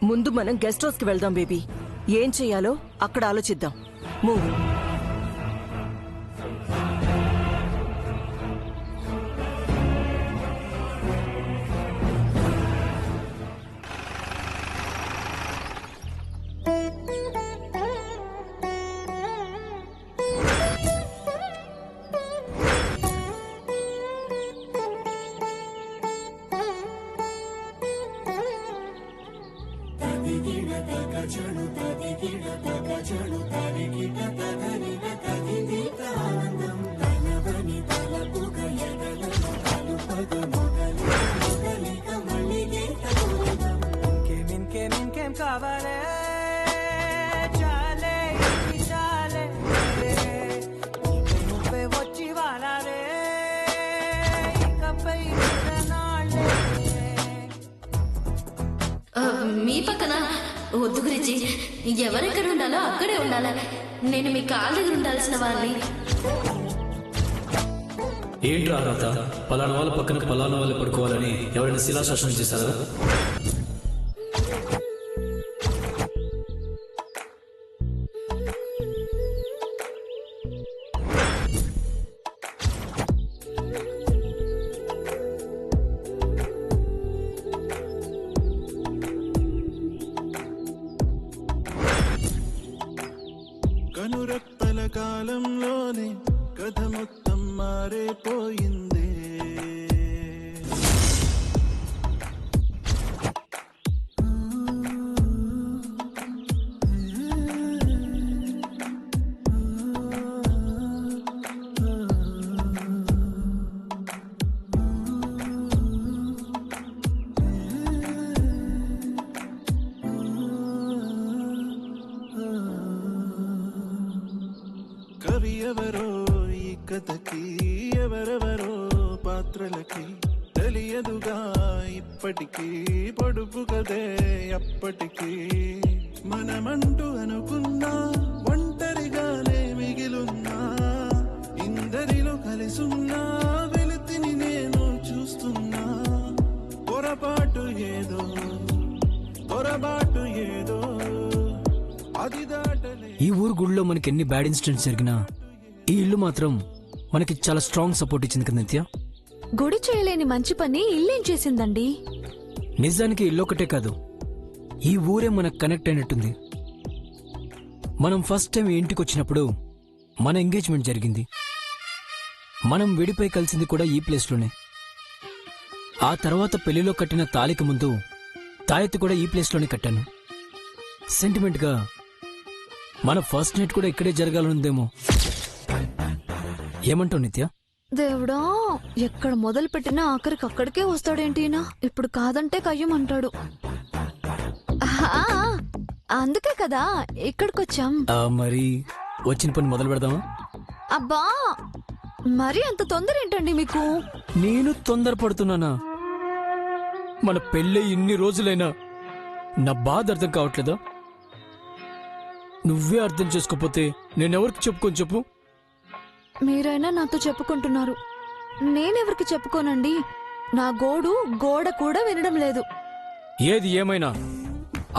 ముందు మనం guest house కి వెళ్దాం బేబీ. ఏం చెయ్యాలో అక్కడ ఆలోచిద్దాం. మూవ్. కావాలే చాలే చాలే నువ్వే వచ్చి వాలాలే ఇకపై మీ పక్కన వద్దు గురించి ఎవరెక్కడ ఉండాలో అక్కడే ఉండాలి. నేను మీ కాళ్ళ దగ్గర ఉండాల్సిన వారిని. ఏంట్రా రాత, పలానా వాళ్ళ పక్కన పలానా వాళ్ళు పడుకోవాలని ఎవరైనా శిలాశాసనం చేశారా? కనురెప్పల కాలంలోనే కథ మొత్తం మారిపోయింది. కవి ఎవరో ఈ కథకి, ఎవరెవరో పాత్రలకి తెలియదుగా ఇప్పటికీ, పొడుపు కదే అప్పటికీ. మనమంటూ అనుకున్నా ఒంటరిగానే మిగిలున్నా, ఇందరిలో కలిసున్నా వెలుతిని నేను చూస్తున్నా. పొరపాటు ఏదో పొరపాటు ఏదో అది దాటలే. ఈ ఊరు గుడిలో మనకి ఎన్ని బ్యాడ్ ఇన్సిడెంట్స్ జరిగినా ఈ ఇల్లు మాత్రం మనకి చాలా స్ట్రాంగ్ సపోర్ట్ ఇచ్చింది కదా నిత్య. గుడి చేయలేని మంచి పని ఇల్లేం చేసిందండి? నిజానికి ఇల్లు ఒకటే కాదు, ఈ ఊరే మనకు కనెక్ట్ అయినట్టుంది. మనం ఫస్ట్ టైం ఇంటికి వచ్చినప్పుడు మన ఎంగేజ్మెంట్ జరిగింది. మనం విడిపోయి కలిసింది కూడా ఈ ప్లేస్లోనే. ఆ తర్వాత పెళ్లిలో కట్టిన తాళికి ముందు తాయెత్తు కూడా ఈ ప్లేస్లోనే కట్టాను. సెంటిమెంట్గా మన ఫస్ట్ నైట్ కూడా ఇక్కడే జరగాలనుందేమో. ఏమంటావు నిత్య? దేవుడా, ఎక్కడ మొదలు పెట్టినా ఆఖరికి అక్కడికే వస్తాడేంటినా? ఇప్పుడు కాదంటే కయ్యమంటాడు. అందుకే కదా ఇక్కడికొచ్చాం. మరి వచ్చిన పని మొదలు పెడదామా? అబ్బా, మరి అంత తొందర ఏంటండి మీకు? నేను తొందరపడుతున్నానా? మన పెళ్ళి ఇన్ని రోజులైనా నా బాధ అర్థం కావట్లేదా? నువ్వే అర్థం చేసుకోపోతే నేనెవరికి చెప్పుకొని చెప్పు? మీరైనా నాతో చెప్పుకుంటున్నారు, నేనెవరికి చెప్పుకోనండి? నా గోడ కూడా వినడం లేదు. ఏది ఏమైనా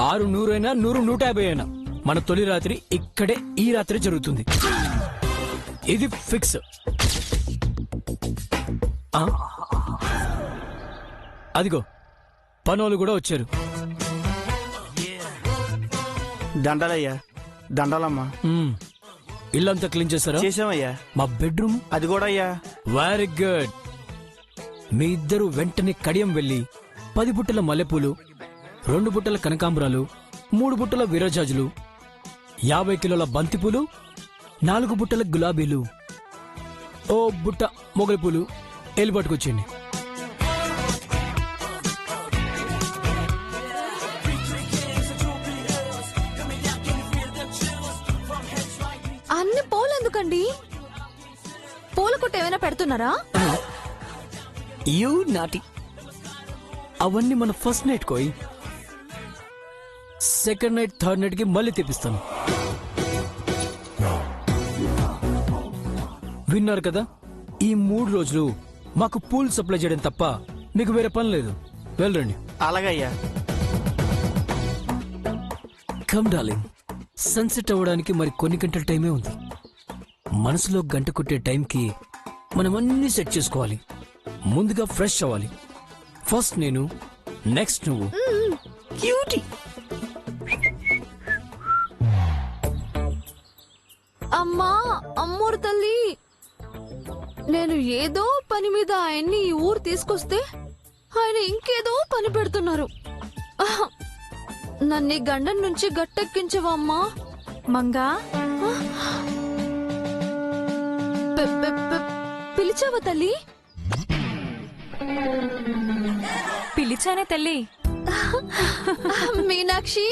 6 100 అయినా 100 150 అయినా మన తొలి రాత్రి ఇక్కడే ఈ రాత్రి జరుగుతుంది. ఇది ఫిక్స్. అదిగో పనోళ్ళు కూడా వచ్చారు. దండాలయ్యా. దండాలమ్మా. ఇల్లంతా క్లీన్ చేశారా? చేసామయ్యా. మా బెడ్రూమ్ అది కూడా అయ్యా. Very good. మీ ఇద్దరు వెంటనే కడియం వెళ్లి 10 బుట్టల మల్లెపూలు, 2 బుట్టల కనకాంబరాలు, 3 బుట్టల విరజాజులు, 50 కిలోల బంతిపూలు, 4 బుట్టల గులాబీలు, ఓ బుట్ట మొగలి పూలు ఎల్లు పట్టుకొచ్చేయండి. అన్ని పూలెందుకండి? పూల కొట్టు ఏమైనా పెడుతున్నారా? You naughty. అవన్నీ మన ఫస్ట్ నైట్ కోయి. సెకండ్ నైట్ థర్డ్ నైట్ కి మళ్ళీ తెప్పిస్తాను. విన్నారు కదా, ఈ 3 రోజులు మాకు పూల్ సప్లై చేయడం తప్ప మీకు వేరే పని లేదు. వెళ్ళండి. అలాగయ్యా. కమ్ డార్లింగ్, సన్సెట్ అవ్వడానికి మరి కొన్ని గంటల టైమే ఉంది. మనసులో గంట కొట్టే టైంకి మనం అన్ని సెట్ చేసుకోవాలి. ముందుగా ఫ్రెష్ అవ్వాలి. ఫస్ట్ నేను, నెక్స్ట్ నువ్వు. క్యూటీ. అమ్మా, అమ్మోరు తల్లి, నేను ఏదో పని మీద ఆయన్ని ఈ ఊరు తీసుకొస్తే ఆయన ఇంకేదో పని పెడుతున్నారు. ఆహ్! నన్ను ఈ గండం నుంచి గట్టెక్కించవా అమ్మా? మంగా పిలిచావా తల్లి? పిలిచానే తల్లి. మీనాక్షి,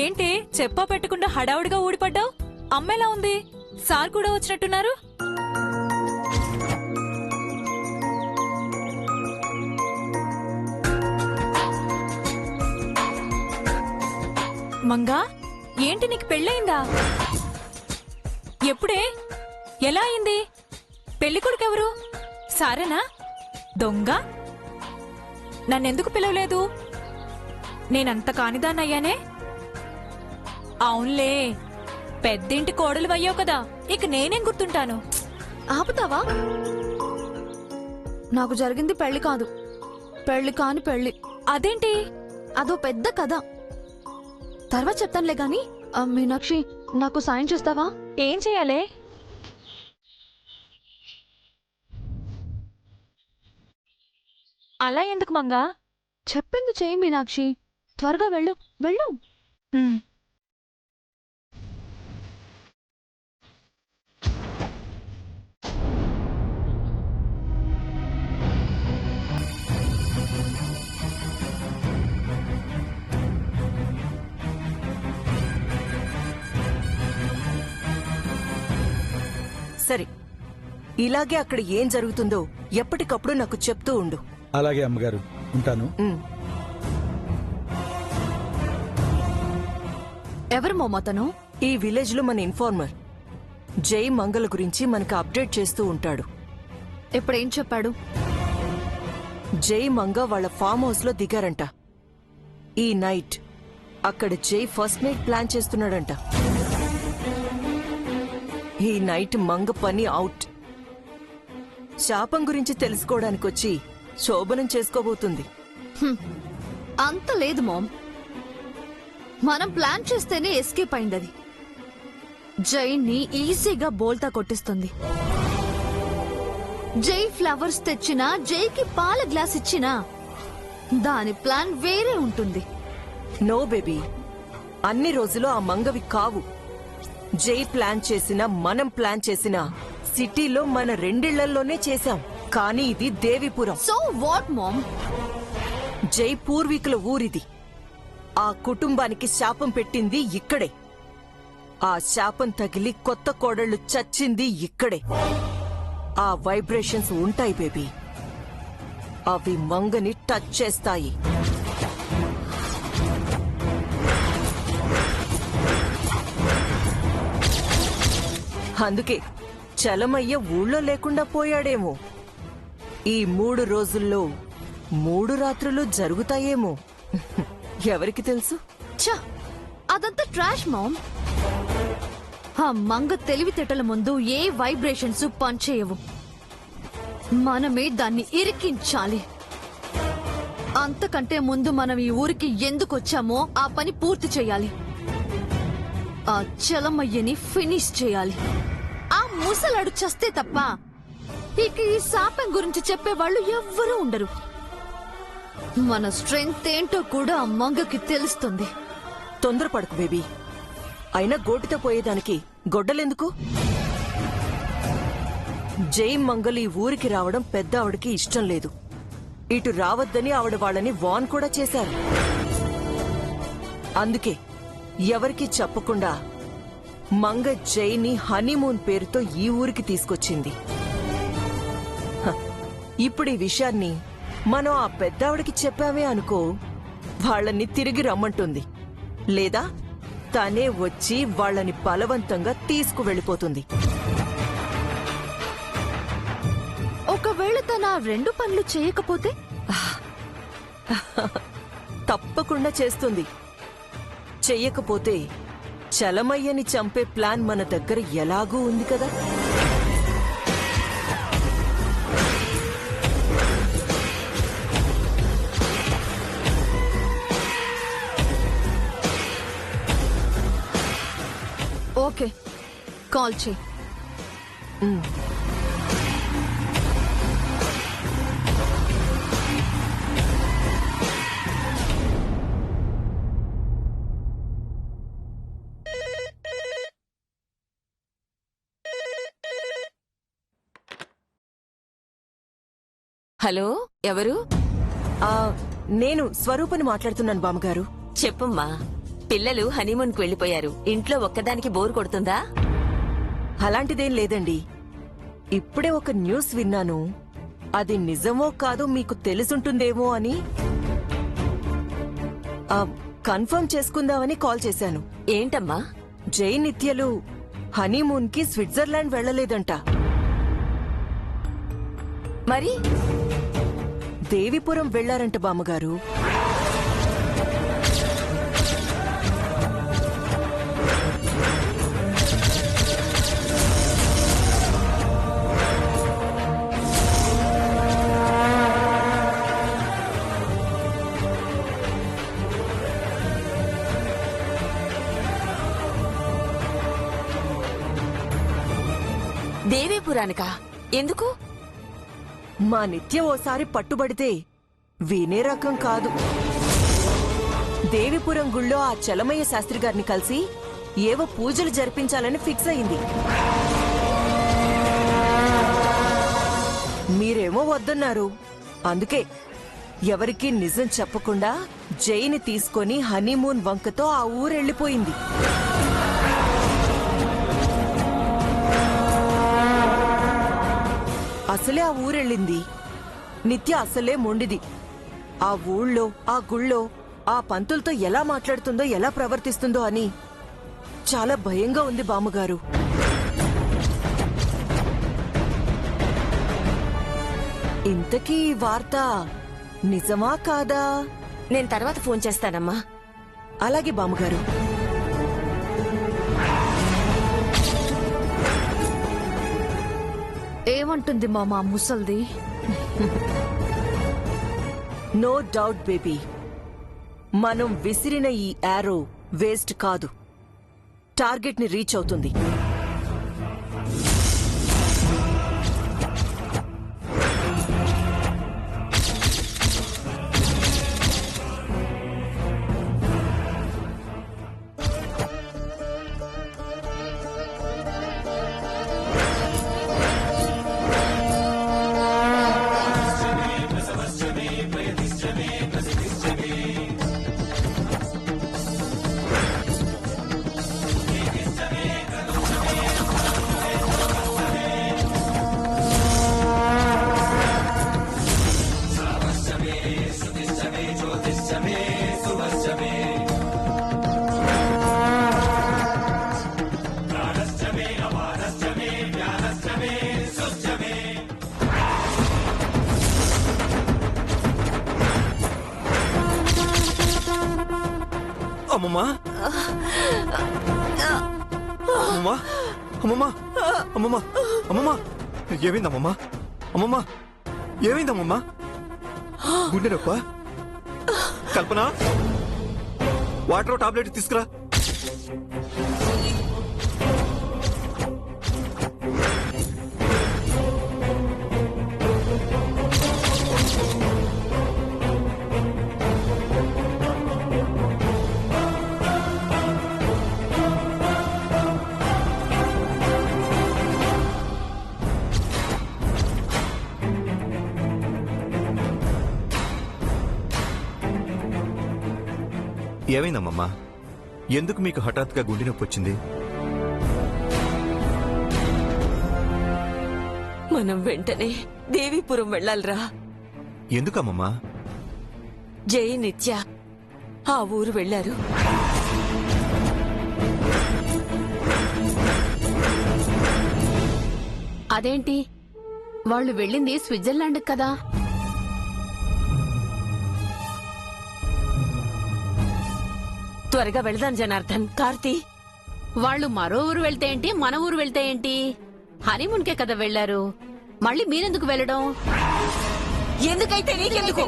ఏంటి చెప్పా పెట్టకుండా హడావుడిగా ఊడిపడ్డావు? అమ్మెలా ఉంది? సార్ కూడా వచ్చినట్టున్నారు. మంగా, ఏంటి నీకు పెళ్ళయిందా? ఎప్పుడే? ఎలా అయింది? పెళ్లి కొడుకెవరు? సారేనా? దొంగ, నన్నెందుకు పిలవలేదు? నేనంత కానిదాన్నయ్యానే? అవునులే, పెద్దింటి కోడలు అయ్యావు కదా, ఇక నేనేం గుర్తుంటాను. ఆపుతావా? నాకు జరిగింది పెళ్లి కాదు, పెళ్లి కాని పెళ్లి. అదేంటి? అదో పెద్ద కథ, తర్వాత చెప్తానులే గాని. మీనాక్షి, నాకు సాయం చేస్తావా? ఏం చెయ్యాలే? అలా ఎందుకు మంగా? చెప్పింది చెయ్యి మీనాక్షి, త్వరగా వెళ్ళు వెళ్ళు. సరే, ఇలాగే అక్కడ ఏం జరుగుతుందో ఎప్పటికప్పుడు నాకు చెప్తూ ఉండు. అలాగే అమ్మగారు, ఉంటాను. ఎవరు మోమతను? ఈ విలేజ్ లో మన ఇన్ఫార్మర్ జై మంగళ గురించి మనకు అప్డేట్ చేస్తూ ఉంటాడు. ఇప్పుడేం చెప్పాడు? జై మంగ వాళ్ళ ఫామ్ హౌస్ లో దిగారంట. ఈ నైట్ అక్కడ జై ఫస్ట్ నైట్ ప్లాన్ చేస్తున్నాడంట. ఈ నైట్ మంగ పని అవుట్. శాపం గురించి తెలుసుకోవడానికొచ్చి శోభనం చేసుకోబోతుంది. అంత లేదు మామ్, మనం ప్లాన్ చేస్తేనే ఎస్కేప్ అయింది. అది జైని ఈజీగా బోల్తా కొట్టిస్తుంది. జై ఫ్లవర్స్ తెచ్చినా, జైకి పాల గ్లాస్ ఇచ్చినా దాని ప్లాన్ వేరే ఉంటుంది. నో బేబీ, అన్ని రోజులు ఆ మంగవి కావు. జై ప్లాన్ చేసినా, మనం ప్లాన్ చేసినా సిటీలో మన రెండిళ్లలోనే చేశాం. కానీ ఇది దేవిపురం. So what ma'am? జై పూర్వీకుల ఊరిది. ఆ కుటుంబానికి శాపం పెట్టింది ఇక్కడే. ఆ శాపం తగిలి కొత్త కోడళ్లు చచ్చింది ఇక్కడే. ఆ వైబ్రేషన్స్ ఉంటాయి బేబీ, అవి మంగని టచ్ చేస్తాయి. అందుకే చలమయ్య ఊళ్ళో లేకుండా పోయాడేమో. ఈ 3 రోజుల్లో 3 రాత్రులు జరుగుతాయేమో. ఎవరికి తెలుసు? ఛ, అదంతా ట్రాష్ మామ్. ఆ మంగ తెలివితేటల ముందు ఏ వైబ్రేషన్స్ పనిచేయవు. మనమే దాన్ని ఇరికించాలి. అంతకంటే ముందు మనం ఈ ఊరికి ఎందుకు వచ్చామో ఆ పని పూర్తి చేయాలి. ఆ చలమయ్యని ఫినిష్ చేయాలి. ఆ ముసలాడు చస్తే తప్ప ఇక ఈ శాపం గురించి చెప్పేవాళ్ళు ఎవ్వరూ ఉండరు. మన స్ట్రెంగ్త్ ఏంటో కూడా ఆ మంగకి తెలుస్తుంది. తొందరపడకు బేబీ. అయినా గోటితో పోయేదానికి గొడ్డలెందుకు? జై మంగళ ఈ ఊరికి రావడం పెద్ద ఆవిడకి ఇష్టం లేదు. ఇటు రావద్దని ఆవిడ వాళ్ళని వాన్ కూడా చేశారు. అందుకే ఎవరికీ చెప్పకుండా మంగ జైని హనీమూన్ పేరుతో ఈ ఊరికి తీసుకొచ్చింది. ఇప్పుడు ఈ విషయాన్ని మనం ఆ పెద్దావిడికి చెప్పామే అనుకో, వాళ్ళని తిరిగి రమ్మంటుంది. లేదా తనే వచ్చి వాళ్ళని బలవంతంగా తీసుకువెళ్ళిపోతుంది. ఒకవేళ తన 2 పనులు చేయకపోతే? తప్పకుండా చేస్తుంది. చెయ్యకపోతే చలమయ్యని చంపే ప్లాన్ మన దగ్గర ఎలాగూ ఉంది కదా. ఓకే, కాల్ చేయి. హలో, ఎవరు? నేను స్వరూపని మాట్లాడుతున్నాను బామ్మగారు. చెప్పమ్మా. పిల్లలు హనీమూన్కి వెళ్లిపోయారు. ఇంట్లో ఒక్కదానికి బోర్ కొడుతుందా? అలాంటిదేం లేదండి. ఇప్పుడే ఒక న్యూస్ విన్నాను. అది నిజమో కాదో మీకు తెలుసుంటుందేమో అని కన్ఫర్మ్ చేసుకుందామని కాల్ చేశాను. ఏంటమ్మా? జై నిత్యలు హనీమూన్ కి స్విట్జర్లాండ్ వెళ్లలేదంట. మరి దేవిపురం వెళ్లారంట బామ్మగారు. దేవీపురానికా? ఎందుకు? మా నిత్య ఓసారి పట్టుబడితే వినే రకం కాదు. దేవిపురం గుళ్ళో ఆ చలమయ్య శాస్త్రి గారిని కలిసి ఏవో పూజలు జరిపించాలని ఫిక్స్ అయింది. మీరేమో వద్దన్నారు. అందుకే ఎవరికీ నిజం చెప్పకుండా జైని తీసుకొని హనీమూన్ వంకతో ఆ ఊరెళ్ళిపోయింది. అసలే ఆ ఊరెళ్ళింది. నిత్య అసలే మొండిది. ఆ ఊళ్ళో, ఆ గుళ్ళో ఆ పంతులతో ఎలా మాట్లాడుతుందో, ఎలా ప్రవర్తిస్తుందో అని చాలా భయంగా ఉంది బామ్మగారు. ఇంతకీ ఈ వార్త నిజమా కాదా? నేను తర్వాత ఫోన్ చేస్తానమ్మా. అలాగే బామ్మగారు. ఏమంటుంది మామా ముసల్ది? నో డౌట్ బేబీ, మనం విసిరిన ఈ యారో వేస్ట్ కాదు. టార్గెట్ ని రీచ్ అవుతుంది. అమ్మమ్మా, అమ్మమ్మా, అమ్మమ్మా, అమ్మమ్మా, అమ్మమ్మా, ఏమైందమ్మమ్మా? అమ్మమ్మా, ఏమైందమ్మమ్మా? గుండె నొప్ప? కల్పన, వాటర్ టాబ్లెట్ తీసుకురా. ఏమైందమ్మమ్మా? ఎందుకు మీకు హఠాత్తుగా గుండె నొప్పి వచ్చింది? మనం వెంటనే దేవీపురం వెళ్ళాలిరా. ఎందుకమ్మమ్మా? జై నిత్య ఆ ఊరు వెళ్లారు. అదేంటి, వాళ్ళు వెళ్ళింది స్విట్జర్లాండ్ కదా? త్వరగా వెళదాం జనార్దన్. కార్తీ, వాళ్ళు మరో ఊరు వెళ్తే ఏంటి, మన ఊరు వెళ్తే ఏంటి? హనీమూన్కే కదా వెళ్లారు, మళ్ళీ మీరెందుకు వెళ్ళడం? ఎందుకైతే నీకెందుకు?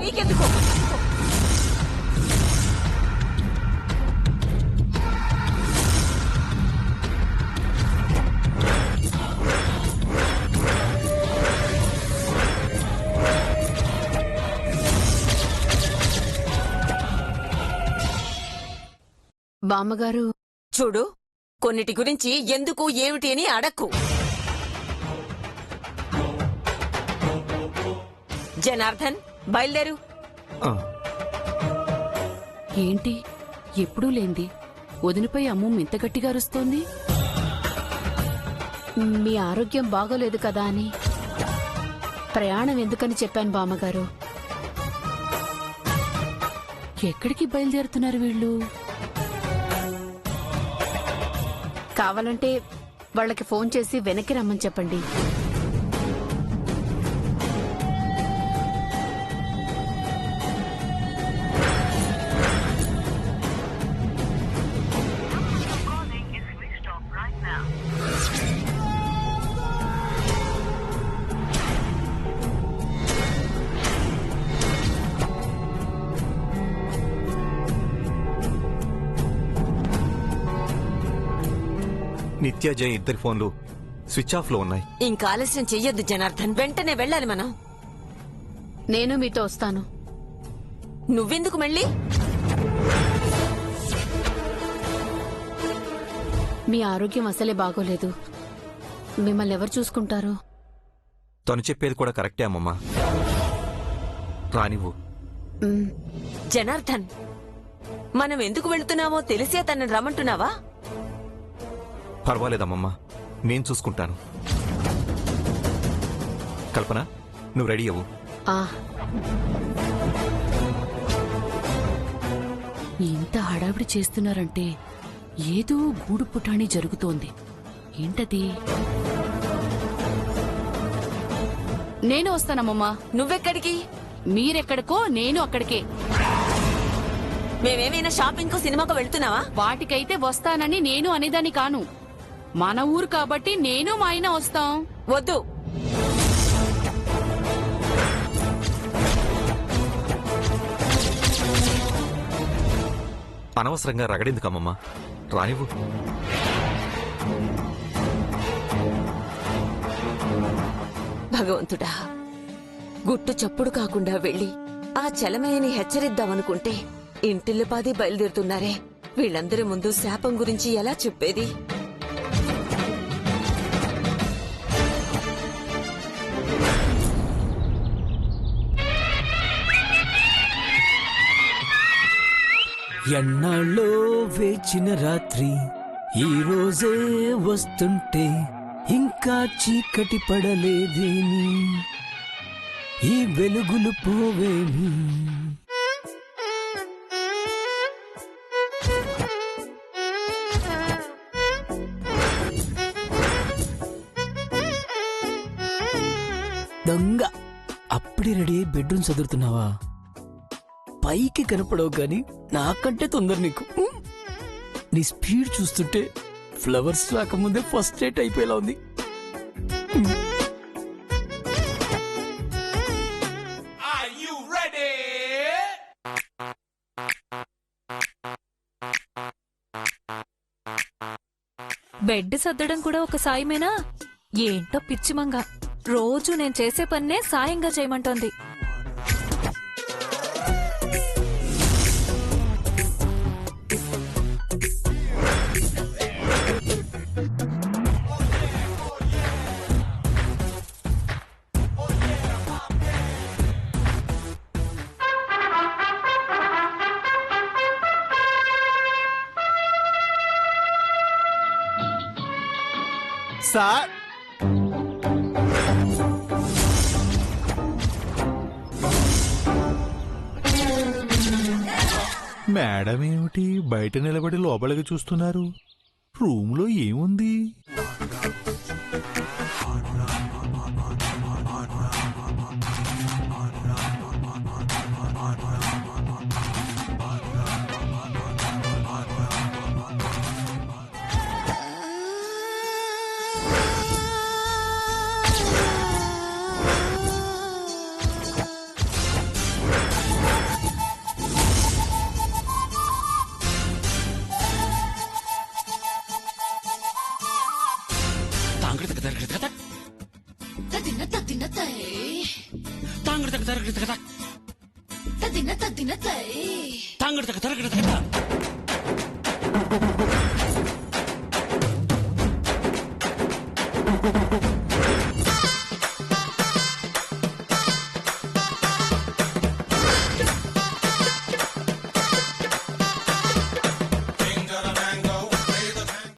బామ్మగారు, చూడు, కొన్నిటి గురించి ఎందుకు ఏమిటి అని అడక్కు. జనార్దన్, బయలుదేరు. ఏంటి ఎప్పుడూ లేంది వదినపై అమ్ము ఇంత గట్టిగా అరుస్తోంది? మీ ఆరోగ్యం బాగోలేదు కదా అని ప్రయాణం ఎందుకని చెప్పాను బామ్మగారు. ఎక్కడికి బయలుదేరుతున్నారు వీళ్ళు? కావాలంటే వాళ్ళకి ఫోన్ చేసి వెనక్కి రమ్మని చెప్పండి. నిత్య జయ ఇద్దరి ఫోన్లు స్విచ్ ఆఫ్ లో ఉన్నాయి. ఇంకా ఆలస్యం చెయ్యొద్దు జనార్దన్, వెంటనే వెళ్ళాలి మనం. నేను మీతో వస్తాను. నువ్వెందుకు మళ్ళీ? మీ ఆరోగ్యం అసలే బాగోలేదు, మిమ్మల్ని ఎవరు చూసుకుంటారు? తను చెప్పేది కూడా కరెక్టే అమ్మమ్మా. రానివ్వు. జనార్దన్, మనం ఎందుకు వెళ్తున్నామో తెలిసే తనని రమ్మంటున్నావా? పర్వాలేదమ్మమ్మా, నేను చూసుకుంటాను. కల్పన, నువ్వు రెడీ అవ్వు. ఇంత హడావిడి చేస్తున్నారంటే ఏదో గూడు పుటాణి జరుగుతోంది. ఏంటది? నేను వస్తానమ్మమ్మా. నువ్వెక్కడికి? మీరెక్కడికో నేను అక్కడికే. మేమేమైనా షాపింగ్ కో సినిమాకో వెళ్తున్నావా? వాటికైతే వస్తానని నేను అనేదాన్ని కాను. మన ఊరు కాబట్టి నేను మా ఆయన వస్తాం. వద్దు. అనవసరంగా రగడెందుకమ్మమ్మా, రానివ్వు. భగవంతుడా, గుట్టు చప్పుడు కాకుండా వెళ్లి ఆ చలమయ్యని హెచ్చరిద్దామనుకుంటే ఇంటిల్లిపాది బయలుదేరుతున్నారే. వీళ్ళందరి ముందు శాపం గురించి ఎలా చెప్పేది? ఎన్నాళ్ళో వేచిన రాత్రి ఈ రోజే వస్తుంటే ఇంకా చీకటి పడలేదేమి, ఈ వెలుగులు పోవేమి. దొంగ, అప్పుడే రెడీ అయి బెడ్రూమ్ చదువుతున్నావా? పైకి కనపడవు గాని నాకంటే తొందర నీకు. నీ స్పీడ్ చూస్తుంటే ఫ్లవర్స్ రాకముందే ఫస్ట్ రేట్ అయిపోయేలా ఉంది. బెడ్ సర్దడం కూడా ఒక సాయమేనా? ఏంటో పిచ్చిమంగ, రోజు నేను చేసే పన్నే సాయంగా చేయమంటోంది. సార్, మేడం ఏమిటి బయట నిలబడి లోపలికి చూస్తున్నారు? రూమ్లో ఏముంది? తదిన తదిన తై